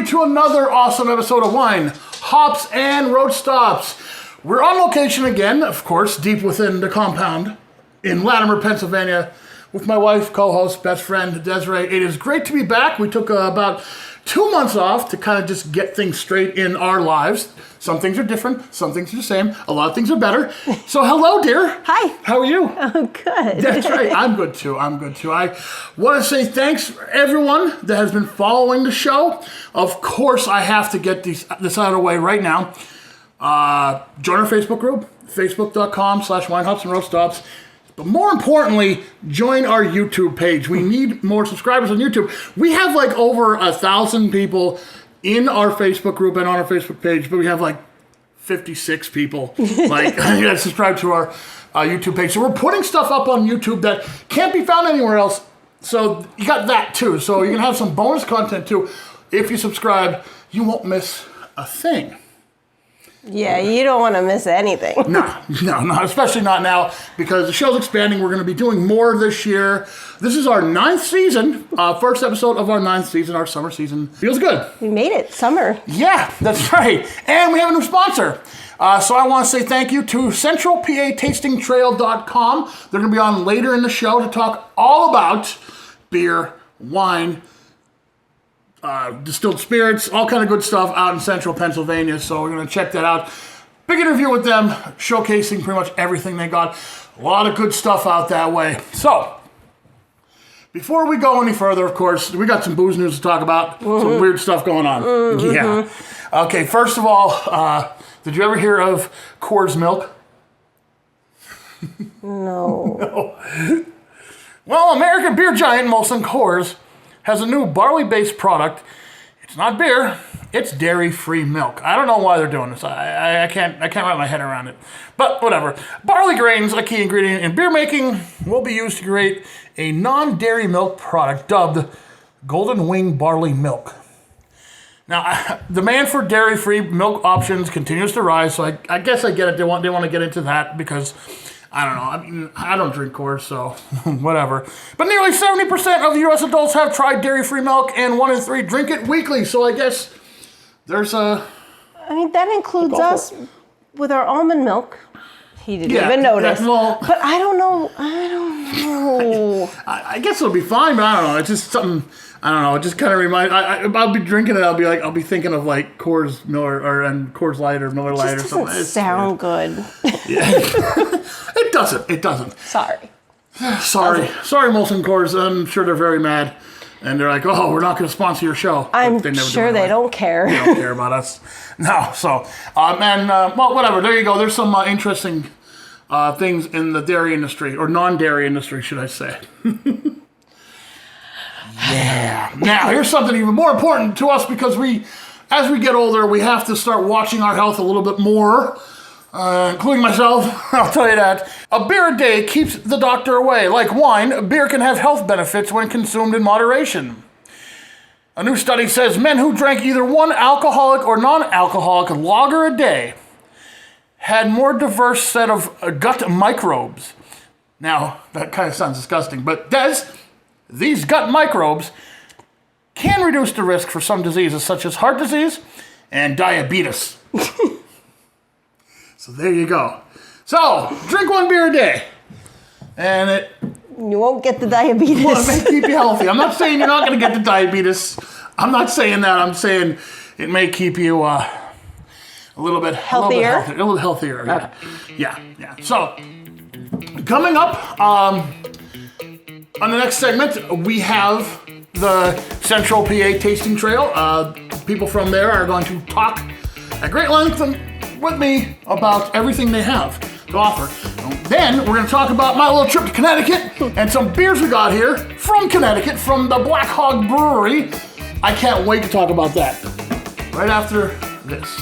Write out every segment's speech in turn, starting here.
to another awesome episode of Wine, Hops, and Road Stops. We're on location again, of course, deep within the compound in Latimer, Pennsylvania, with my wife, co-host, best friend, Desiree. It is great to be back. We took about 2 months off to kind of just get things straight in our lives. Some things are different, some things are the same, a lot of things are better. So hello, dear. Hi. How are you? I'm good. That's right. I'm good too. I want to say thanks for everyone that has been following the show. Of course, I have to get this out of the way right now. Join our Facebook group, facebook.com/Wine Hops and Road Stops. But more importantly, join our YouTube page. We need more subscribers on YouTube. We have like over 1,000 people in our Facebook group and on our Facebook page, but we have like 56 people like that subscribe to our YouTube page. So we're putting stuff up on YouTube that can't be found anywhere else. So you got that too. So you're gonna have some bonus content too. If you subscribe, you won't miss a thing. Yeah, you don't want to miss anything. No, especially not now because the show's expanding. We're going to be doing more this year. This is our 9th season, first episode of our 9th season. Our summer season feels good. We made it, summer. Yeah, that's right. And we have a new sponsor. So I want to say thank you to CentralPATastingTrail.com. They're going to be on later in the show to talk all about beer, wine, distilled spirits, all kind of good stuff out in central Pennsylvania. So we're going to check that out. Big interview with them, showcasing pretty much everything they got. A lot of good stuff out that way. So before we go any further, of course, we got some booze news to talk about. Some weird stuff going on. Yeah. Okay, first of all, did you ever hear of Coors Milk? No. No. Well, American beer giant Molson Coors has a new barley-based product. It's not beer, it's dairy-free milk. I don't know why they're doing this. I can't wrap my head around it. But whatever. Barley grains, a key ingredient in beer making, will be used to create a non-dairy milk product dubbed Golden Wing Barley Milk. Now, demand for dairy-free milk options continues to rise, so I guess I get it. They want to get into that because I don't know. I mean, I don't drink Coors, so whatever. But nearly 70% of U.S. adults have tried dairy-free milk, and 1 in 3 drink it weekly. So I guess there's a... I mean, that includes us with our almond milk. He didn't even notice. Well, but I don't know. I guess it'll be fine, but I don't know. It's just something... I don't know. It just kind of reminds... I'll be drinking it. I'll be thinking of like Coors Miller and Coors Light or Miller Light or something. It doesn't sound good. Yeah. It doesn't. Sorry, Molson Coors. I'm sure they're very mad. And they're like, oh, we're not going to sponsor your show. I'm sure they don't care. They don't care about us. No, so, well, whatever. There you go. There's some interesting things in the dairy industry, or non-dairy industry, should I say. Yeah. Now, here's something even more important to us because as we get older, we have to start watching our health a little bit more, including myself. I'll tell you that. A beer a day keeps the doctor away. Like wine, beer can have health benefits when consumed in moderation. A new study says men who drank either one alcoholic or non-alcoholic lager a day had more diverse set of gut microbes. Now, that kind of sounds disgusting, but these gut microbes can reduce the risk for some diseases such as heart disease and diabetes. So there you go. So, drink 1 beer a day. And you won't get the diabetes. Well, it may keep you healthy. I'm not saying you're not going to get the diabetes. I'm not saying that. I'm saying it may keep you a little bit healthier. A little healthier. Okay. Yeah. So, coming up, on the next segment, we have the Central PA Tasting Trail. People from there are going to talk at great length with me about everything they have to offer. Then we're going to talk about my little trip to Connecticut and some beers we got here from Connecticut, from the Black Hog Brewery. I can't wait to talk about that right after this.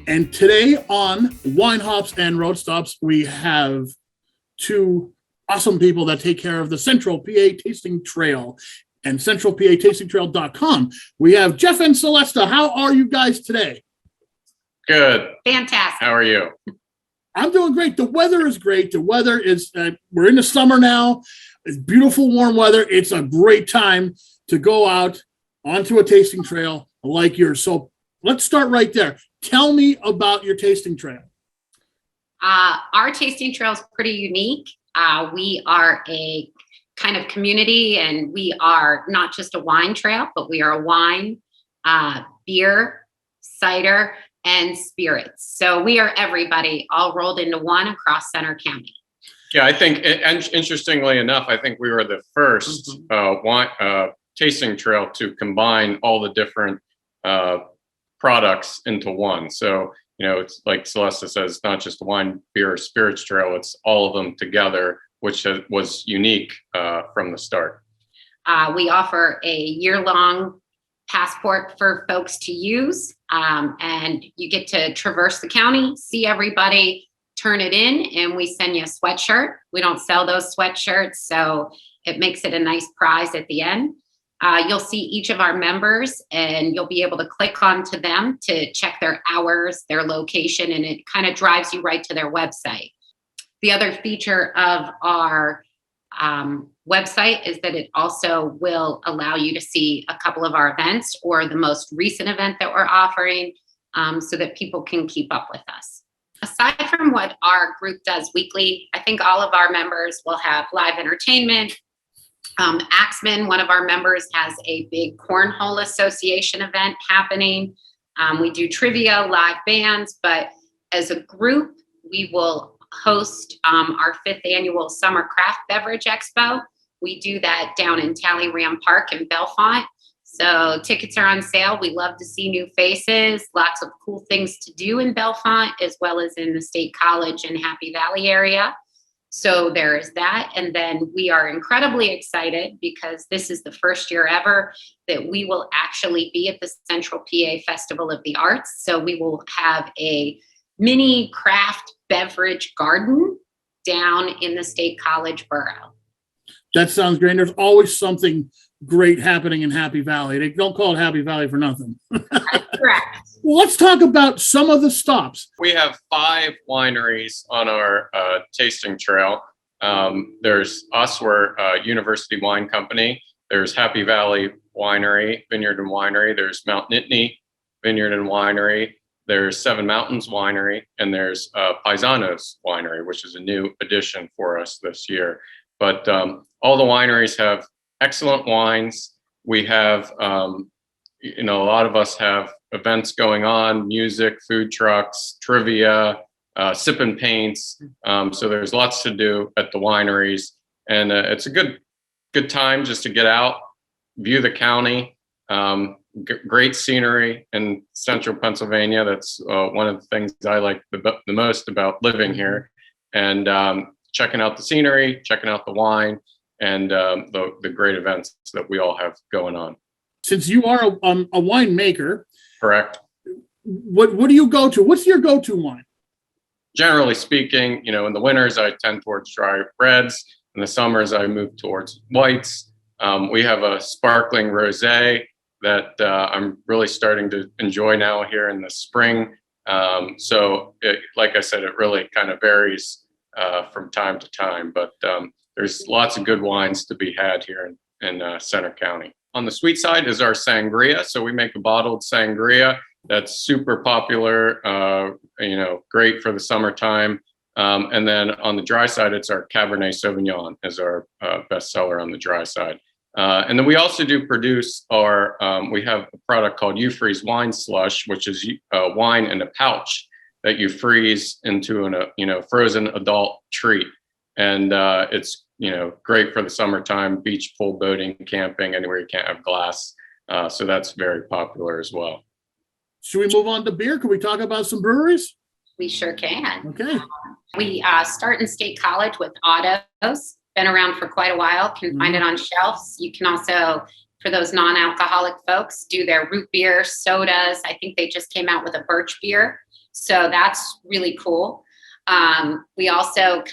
And today on Wine Hops and Road Stops, we have 2 awesome people that take care of the Central PA Tasting Trail and CentralPATastingTrail.com. We have Jeff and Celesta. How are you guys today? Good. Fantastic. How are you? I'm doing great. The weather is great. The weather is, we're in the summer now. It's beautiful, warm weather. It's a great time to go out onto a tasting trail like yours. So let's start right there. Tell me about your tasting trail. Our tasting trail is pretty unique. We are a kind of community, and we are not just a wine trail, but we are a wine, beer, cider, and spirits. So we are everybody all rolled into one across Center County. Yeah, I think, and interestingly enough, I think we were the first wine tasting trail to combine all the different products into one. So, it's like Celeste says, it's not just a wine, beer, or spirits trail, it's all of them together, which was unique from the start. We offer a year-long passport for folks to use, and you get to traverse the county, see everybody, turn it in, and we send you a sweatshirt. We don't sell those sweatshirts, so it makes it a nice prize at the end. You'll see each of our members, and you'll be able to click onto them to check their hours, their location, and it kind of drives you right to their website. The other feature of our website is that it also will allow you to see a couple of our events or the most recent event that we're offering, so that people can keep up with us. Aside from what our group does weekly, I think all of our members will have live entertainment. Axman, one of our members, has a big Cornhole Association event happening. We do trivia, live bands, but as a group, we will host our 5th annual Summer Craft Beverage Expo. We do that down in Talleyrand Park in Bellefonte. So tickets are on sale. We love to see new faces, lots of cool things to do in Bellefonte, as well as in the State College and Happy Valley area. So there is that. And then we are incredibly excited because this is the first year ever that we will actually be at the Central PA Festival of the Arts. So we will have a mini craft beverage garden down in the State College borough. That sounds great. There's always something great happening in Happy Valley. They don't call it Happy Valley for nothing. Correct. Well, let's talk about some of the stops. We have 5 wineries on our tasting trail. There's us, we're University Wine Company. There's Happy Valley Winery, Vineyard and Winery. There's Mount Nittany Vineyard and Winery. There's Seven Mountains Winery, and there's Paisanos Winery, which is a new addition for us this year. But all the wineries have excellent wines. We have, a lot of us have events going on, music, food trucks, trivia, sip and paints. So there's lots to do at the wineries, and it's a good time just to get out, view the county. Great scenery in central Pennsylvania. That's one of the things I like the most about living here, and checking out the scenery, checking out the wine, and the great events that we all have going on. Since you are a winemaker, Correct. What do you go to? What's your go-to wine? Generally speaking, in the winters I tend towards dry reds. In the summers I move towards whites. We have a sparkling rosé that I'm really starting to enjoy now here in the spring. So like I said, it really kind of varies from time to time, but there's lots of good wines to be had here in Center County. On the sweet side is our sangria. So we make a bottled sangria that's super popular, great for the summertime. And then on the dry side, it's our Cabernet Sauvignon is our best seller on the dry side. And then we also do produce we have a product called U-Freeze Wine Slush, which is wine in a pouch that you freeze into a frozen adult treat. And it's, great for the summertime, beach, pool, boating, camping, anywhere you can't have glass. So that's very popular as well. Should we move on to beer? Can we talk about some breweries? We sure can. Okay. We start in State College with Autos. Been around for quite a while. Can find it on shelves. You can also, for those non-alcoholic folks, do their root beer, sodas. I think they just came out with a birch beer. So that's really cool. We also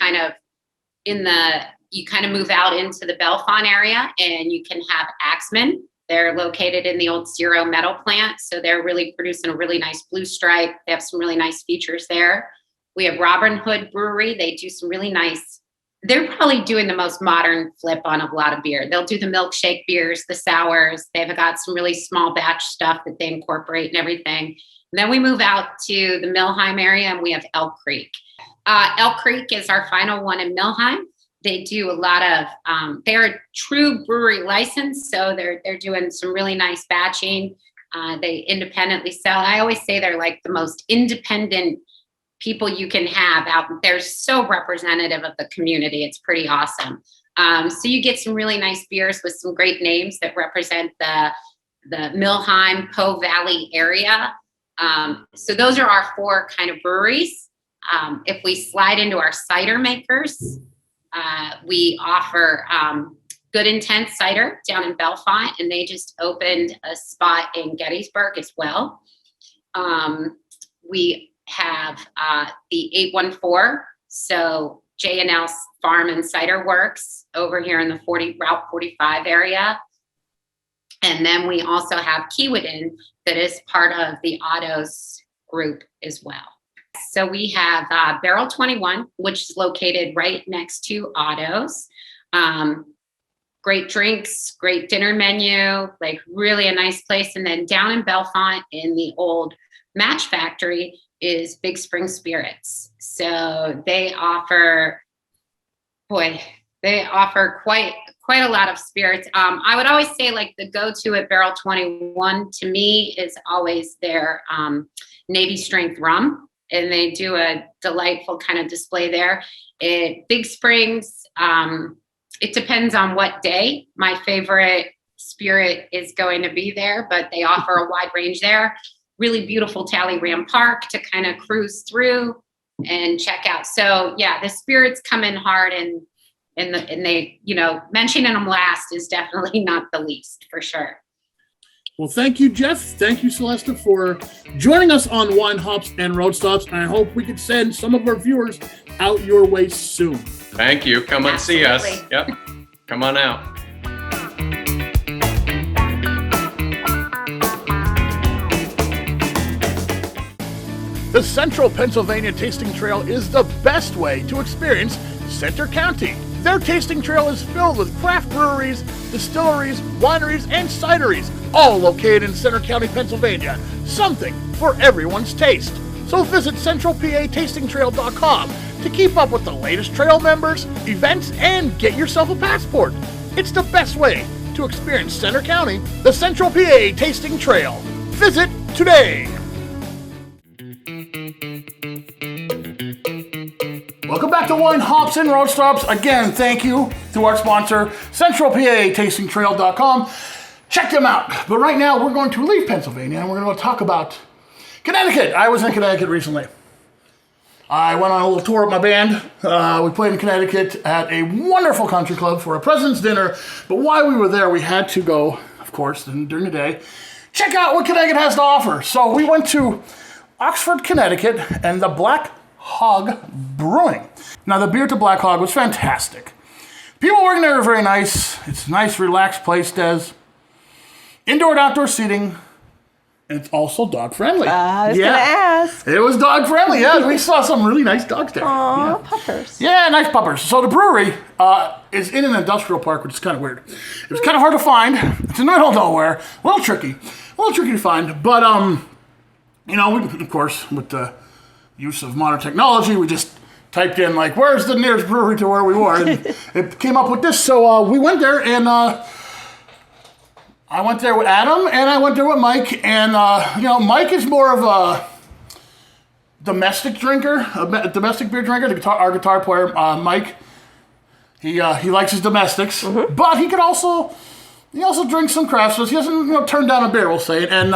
you kind of move out into the Bellefonte area, and you can have Axman. They're located in the old Zero metal plant. So they're really producing a really nice blue stripe. They have some really nice features there. We have Robin Hood Brewery. They do some really nice, they're probably doing the most modern flip on a lot of beer. They'll do the milkshake beers, the sours. They've got some really small batch stuff that they incorporate and everything. And then we move out to the Millheim area and we have Elk Creek. Elk Creek is our final one in Millheim. They do a lot of, they're a true brewery license. So they're doing some really nice batching. They independently sell. I always say they're like the most independent people you can have out. They're so representative of the community. It's pretty awesome. So you get some really nice beers with some great names that represent the Millheim, Po Valley area. So those are our 4 kind of breweries. If we slide into our cider makers, we offer Good Intent Cider down in Bellefonte, and they just opened a spot in Gettysburg as well. We have the 814, so J&L Farm and Cider Works over here in the Route 45 area. And then we also have Keewatin that is part of the Autos group as well. So we have Barrel 21, which is located right next to Autos. Great drinks, great dinner menu, like really a nice place. And then down in Bellefonte in the old Match Factory is Big Spring Spirits. So they offer quite a lot of spirits. I would always say like the go-to at Barrel 21 to me is always their Navy Strength rum. And they do a delightful kind of display there. Big Springs, it depends on what day. My favorite spirit is going to be there, but they offer a wide range there. Really beautiful Talleyrand Park to kind of cruise through and check out. So yeah, the spirits come in hard, and they, mentioning them last is definitely not the least, for sure. Well, thank you, Jeff. Thank you, Celeste, for joining us on Wine Hops and Road Stops. And I hope we could send some of our viewers out your way soon. Thank you. Come and see us. Yep. Come on out. The Central Pennsylvania Tasting Trail is the best way to experience Center County. Their tasting trail is filled with craft breweries, distilleries, wineries, and cideries, all located in Center County, Pennsylvania. Something for everyone's taste. So visit centralpatastingtrail.com to keep up with the latest trail members, events, and get yourself a passport. It's the best way to experience Center County, the Central PA Tasting Trail. Visit today. Welcome back to Wine Hops and Road Stops. Again, thank you to our sponsor, centralpatastingtrail.com. Check them out. But right now, we're going to leave Pennsylvania and we're going to talk about Connecticut. I was in Connecticut recently. I went on a little tour with my band. We played in Connecticut at a wonderful country club for a president's dinner. But while we were there, we had to go, of course, during the day, check out what Connecticut has to offer. So we went to Oxford, Connecticut, and the Black Hog Brewing. Now, the beer to Black Hog was fantastic. People working there are very nice. It's a nice, relaxed place, Des. Indoor and outdoor seating. And it's also dog friendly. I was going to ask. It was dog friendly, yeah. We saw some really nice dogs there. Aw, puppers. Yeah, nice puppers. So the brewery is in an industrial park, which is kind of weird. It was kind of hard to find. It's in the middle of nowhere. A little tricky to find. But, we, of course, with the use of modern technology, we just typed in, like, where's the nearest brewery to where we were? And it came up with this. So we went there, and I went there with Adam, and I went there with Mike. And, Mike is more of a domestic drinker, a domestic beer drinker. Our guitar player, Mike, he likes his domestics. Mm-hmm. But he also drinks some craft, so he doesn't turn down a beer, we'll say. And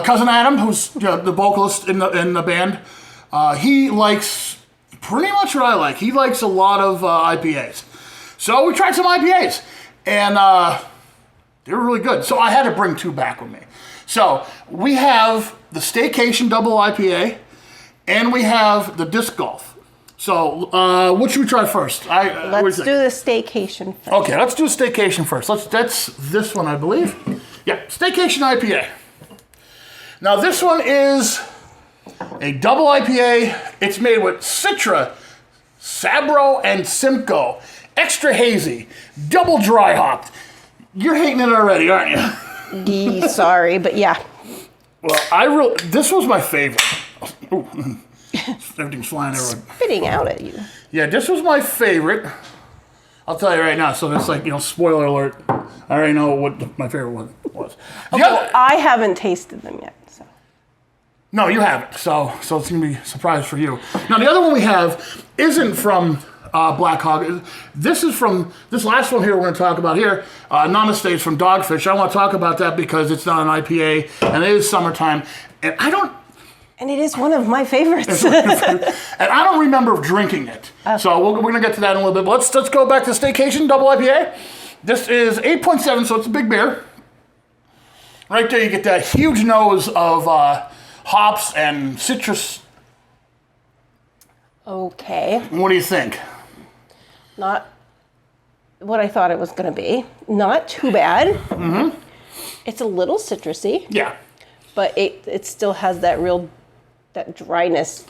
cousin Adam, who's the vocalist in the band, he likes pretty much what I like. He likes a lot of IPAs. So we tried some IPAs, and they were really good. So I had to bring 2 back with me. So we have the Staycation Double IPA, and we have the Disc Golf. So what should we try first? Let's do the Staycation first. Okay, let's do a Staycation first. That's this one, I believe. Yeah, Staycation IPA. Now this one is a double IPA. It's made with Citra, Sabro, and Simcoe. Extra hazy, double dry hopped. You're hating it already, aren't you? Sorry, but yeah. Well, this was my favorite. Ooh, everything's flying everywhere. Spitting out at you. Yeah, this was my favorite. I'll tell you right now. So it's like, spoiler alert. I already know what my favorite one was. I haven't tasted them yet. So. No, you haven't. So it's going to be a surprise for you. Now, the other one we have isn't from Black Hog. This is from, this last one here we're going to talk about here. Namaste is from Dogfish. I want to talk about that because it's not an IPA and it is summertime. And it is one of my favorites. And I don't remember drinking it. So we're going to get to that in a little bit. But let's go back to Staycation Double IPA. This is 8.7, so it's a big beer. Right there you get that huge nose of hops and citrus. Okay. What do you think? Not what I thought it was going to be. Not too bad. Mm-hmm. It's a little citrusy. Yeah. But it still has that dryness.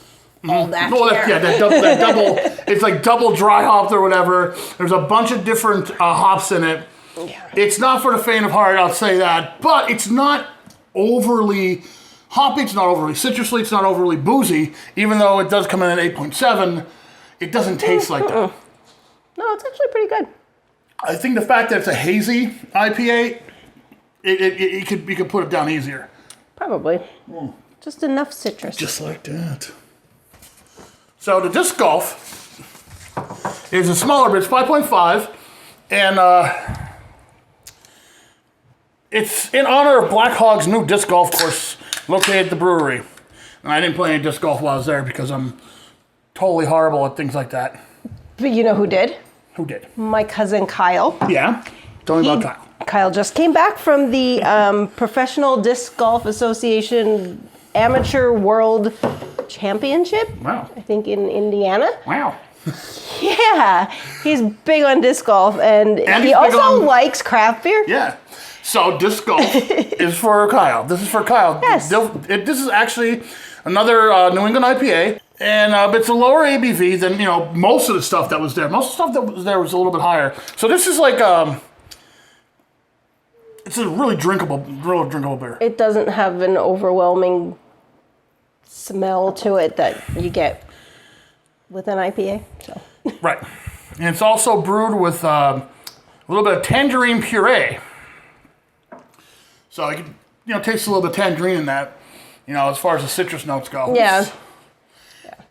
All that. That double. It's like double dry hopped or whatever. There's a bunch of different hops in it. Yeah. It's not for the faint of heart, I'll say that. But it's not overly hoppy. It's not overly citrusy. It's not overly boozy. Even though it does come in at 8.7, it doesn't taste like that. No, it's actually pretty good. I think the fact that it's a hazy IPA, you could put it down easier. Probably. Just enough citrus. Just like that. So the disc golf is a smaller beer. It's 5.5, and it's in honor of Black Hog's new disc golf course located at the brewery. And I didn't play any disc golf while I was there because I'm totally horrible at things like that. But you know who did? Who did? My cousin Kyle. Yeah. Tell me about Kyle. Kyle just came back from the Professional Disc Golf Association Amateur World Championship. Wow. I think in Indiana. Wow. Yeah, he's big on disc golf, and he also likes craft beer. Yeah. So disc golf is for Kyle. This is for Kyle. Yes. This is actually another New England IPA, and it's a lower ABV than most of the stuff that was there. Most of the stuff that was there was a little bit higher. So this is like it's a really drinkable beer. It doesn't have an overwhelming smell to it that you get with an IPA. So. Right. And it's also brewed with a little bit of tangerine puree. So you can taste a little bit of tangerine in that, as far as the citrus notes go. Yeah.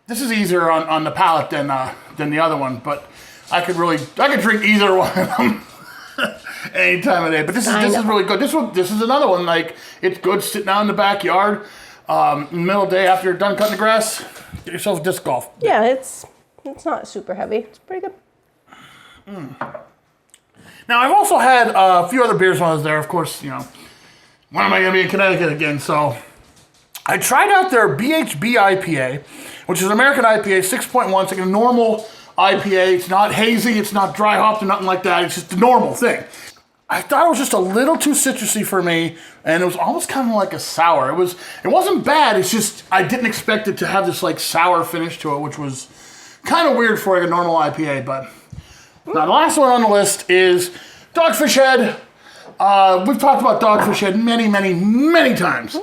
This is easier on the palate than the other one, but I could drink either one of them any time of day. But this is really good. This is another one, like, it's good sitting out in the backyard, in the middle of the day after you're done cutting the grass. Get yourself a disc golf. Yeah, it's not super heavy. It's pretty good. Now, I've also had a few other beers when I was there. Of course, when am I going to be in Connecticut again? So I tried out their BHB IPA, which is an American IPA, 6.1. It's like a normal IPA. It's not hazy. It's not dry hopped or nothing like that. It's just a normal thing. I thought it was just a little too citrusy for me, and it was almost kind of like a sour. It wasn't bad. It's just I didn't expect it to have this like sour finish to it, which was kind of weird for like a normal IPA. But now the last one on the list is Dogfish Head. We've talked about Dogfish Head many, many, many times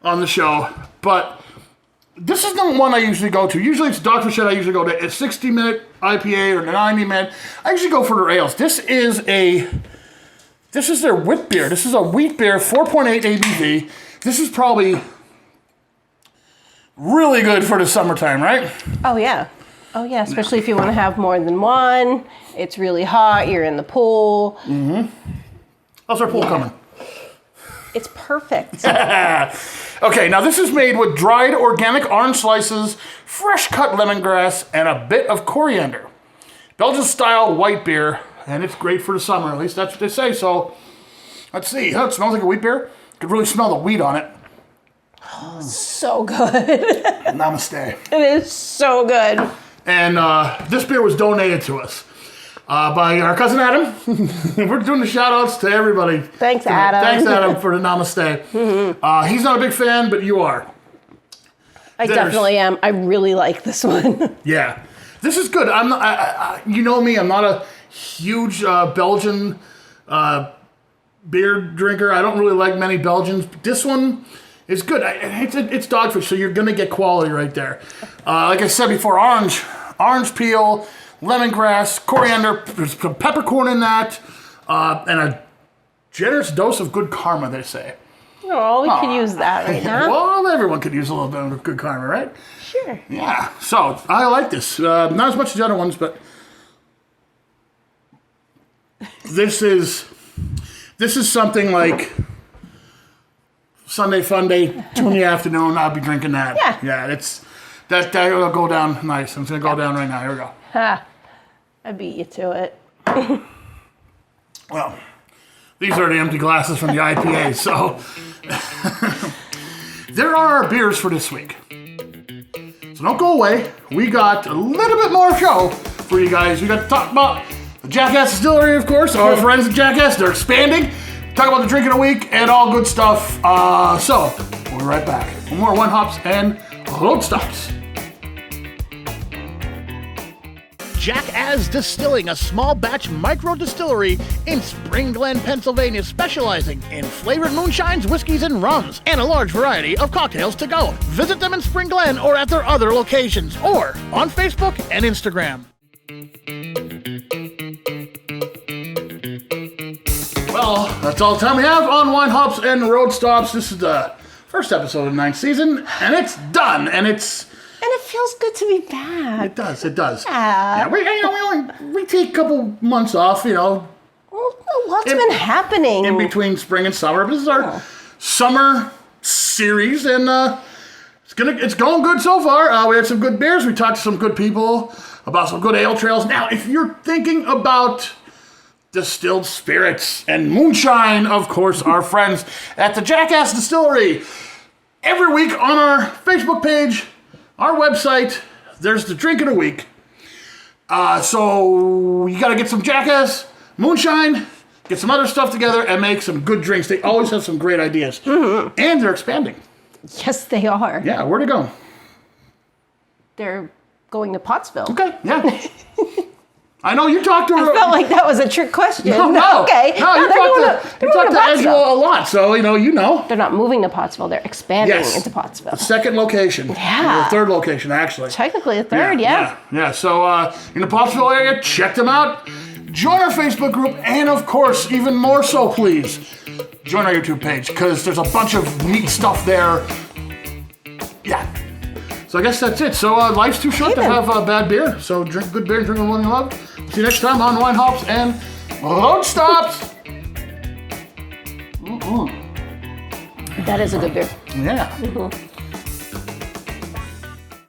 on the show, but this is the one I usually go to. Usually it's Dogfish Head. I usually go to a 60-minute IPA or the 90-minute. I usually go for their ales. This is their wheat beer. This is a wheat beer, 4.8 ABV. This is probably really good for the summertime, right? Oh yeah, especially if you want to have more than one. It's really hot. You're in the pool. Mm-hmm. How's our pool coming? It's perfect. Okay, now this is made with dried organic orange slices, fresh cut lemongrass, and a bit of coriander. Belgian-style white beer, and it's great for the summer. At least that's what they say. So, let's see. It smells like a wheat beer. You could really smell the wheat on it. Oh, so good. Namaste. It is so good. And this beer was donated to us by our cousin Adam. We're doing the shout-outs to everybody. Thanks, Adam. Thanks, Adam, for the Namaste. Mm-hmm. He's not a big fan, but you are. I definitely am. I really like this one. Yeah, this is good. I'm not, you know me. I'm not a huge Belgian beer drinker. I don't really like many Belgians. But this one is good. It's Dogfish, so you're gonna get quality right there. Like I said before, orange peel, lemongrass, coriander, there's some peppercorn in that, and a generous dose of good karma. They say. Oh, we could use that right now. Well, everyone could use a little bit of good karma, right? Sure. Yeah. So I like this. Not as much as the other ones, but this is something like Sunday Fun Day, 2 in the afternoon. I'll be drinking that. Yeah. Yeah. That'll go down nice. I'm just gonna go down right now. Here we go. Ha! I beat you to it. Well, these are the empty glasses from the IPA. So there are our beers for this week. So don't go away. We got a little bit more show for you guys. We got to talk about the Jackass Distillery, of course. Our friends at Jackass, they're expanding. Talk about the drink of the week and all good stuff. So we'll be right back. For more One Hops and Road Stops. Jackass Distilling, a small batch micro distillery in Spring Glen, Pennsylvania, specializing in flavored moonshines, whiskeys, and rums, and a large variety of cocktails to go. Visit them in Spring Glen or at their other locations, or on Facebook and Instagram. Well, that's all the time we have on Wine Hops and Road Stops. This is the first episode of the 9th season, and it's done, and it feels good to be back. It does. Yeah. We take a couple months off, Well, what's been happening? in between spring and summer. This is our summer series, and it's going good so far. We had some good beers. We talked to some good people about some good ale trails. Now, if you're thinking about distilled spirits and moonshine, of course, our friends at the Jackass Distillery, every week on our Facebook page, our website, there's the drink of the week. So you got to get some Jackass moonshine, get some other stuff together, and make some good drinks. They always have some great ideas. Mm-hmm. And they're expanding. Yes, they are. Yeah, where'd they go? They're going to Pottsville. Okay, yeah. I know you talked to her. I felt like that was a trick question. No. Okay. No, you talked to Pottsville. Angela a lot, so you know. They're not moving to Pottsville. They're expanding Yes. into Pottsville. Second location. Yeah. Or third location, actually. Technically a third, yeah. Yeah. So in the Pottsville area, check them out. Join our Facebook group, and of course, even more so, please, join our YouTube page, because there's a bunch of neat stuff there. Yeah. So I guess that's it. So life's too short to have bad beer. So drink good beer and drink the one you love. See you next time on Wine Hops and Road Stops. That is a good beer. Yeah.